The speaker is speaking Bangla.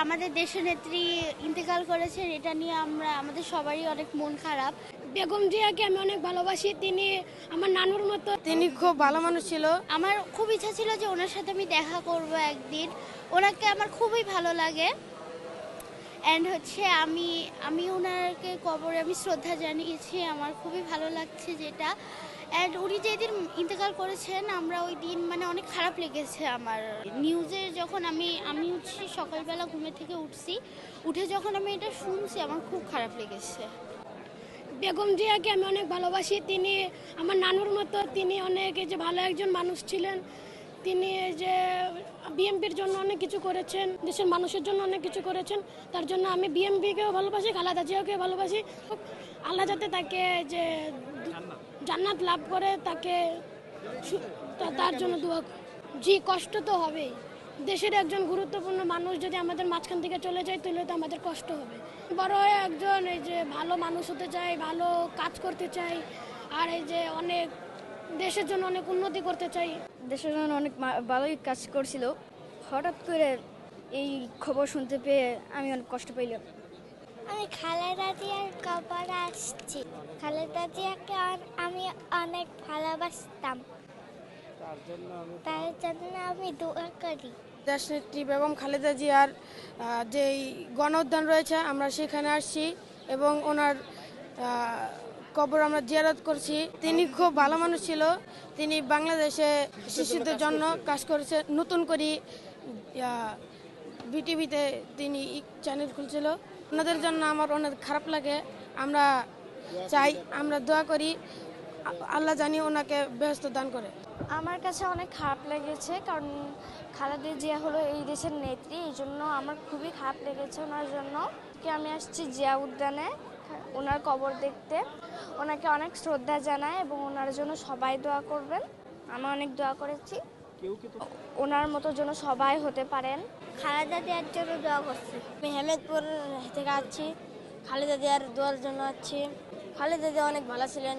আমাদের দেশনেত্রী ইন্তেকাল করেছেন, এটা নিয়ে আমাদের সবারই অনেক মন খারাপ। বেগম জিয়াকে আমি অনেক ভালোবাসি, তিনি আমার নানুর মতো। তিনি খুব ভালো মানুষ ছিল। আমার খুব ইচ্ছা ছিল যে ওনার সাথে আমি দেখা করব একদিন। ওনাকে আমার খুবই ভালো লাগে। অ্যান্ড হচ্ছে আমি ওনাকে কবরে আমি শ্রদ্ধা জানিয়েছি। আমার খুবই ভালো লাগছে যেটা। অ্যান্ড উনি যেদিন ইন্তেকাল করেছেন আমরা ওই দিন মানে অনেক খারাপ লেগেছে আমার। নিউজে যখন আমি উঠছি সকালবেলা ঘুমে থেকে উঠে যখন আমি এটা শুনছি আমার খুব খারাপ লেগেছে। বেগম জিয়াকে আমি অনেক ভালোবাসি, তিনি আমার নানুর মতো। তিনি অনেক ভালো একজন মানুষ ছিলেন। তিনি যে বিএনপির জন্য অনেক কিছু করেছেন, দেশের মানুষের জন্য অনেক কিছু করেছেন। তার জন্য আমি বিএনপিকেও ভালোবাসি, খালেদা জিয়াকেও ভালোবাসি। আল্লাহ যাতে তাকে যে জান্নাত লাভ করে, তার জন্য দোয়া। জি, কষ্ট তো হবেই। দেশের একজন গুরুত্বপূর্ণ মানুষ যদি আমাদের মাঝখান থেকে চলে যায় তাহলে তো আমাদের কষ্ট হবে। বড় হয়ে একজন ভালো মানুষ হতে চাই, ভালো কাজ করতে চাই, আর অনেক দেশের জন্য অনেক উন্নতি করতে চাই। দেশের জন্য অনেক ভালোই কাজ করছিল। হঠাৎ করে এই খবর শুনতে পেয়ে আমি অনেক কষ্ট পাইলাম। আমি খালেদা জিয়ার কবরে আসছি। খালেদা জিয়াকে আমি অনেক ভালোবাসতাম, তার জন্য আমি দোয়া করি। দেশনেত্রী বেগম খালেদা জিয়ার যেই গণ উদ্যান রয়েছে আমরা সেখানে আসছি এবং ওনার কবর আমরা জিয়ারত করছি। তিনি খুব ভালো মানুষ ছিল। তিনি বাংলাদেশে শিশুদের জন্য কাজ করেছে। নতুন করে বিটিভিতে তিনি চ্যানেল খুলছিল। ওনাদের জন্য আমার অনেক খারাপ লাগে। আমরা চাই, আমরা দোয়া করি আল্লাহ জানি ওনাকে বেহেশত দান করে। আমার কাছে অনেক খারাপ লেগেছে, কারণ খালেদা জিয়া হলো এই দেশের নেত্রী। এই জন্য আমার খুবই খারাপ লেগেছে ওনার জন্য। আমি আসছি জিয়া উদ্যানে ওনার কবর দেখতে। ওনাকে অনেক শ্রদ্ধা জানাই এবং ওনার জন্য সবাই দোয়া করবেন। আমি অনেক দোয়া করেছি ওনার মতো যেন সবাই হতে পারেন। খালেদা জিয়ার জন্য দোয়া করছি। আমি হেমেদপুর থেকে আসছি, খালেদা জিয়ার দোয়ার জন্য আসছি। খালেদা জিয়া অনেক ভালো ছিলেন।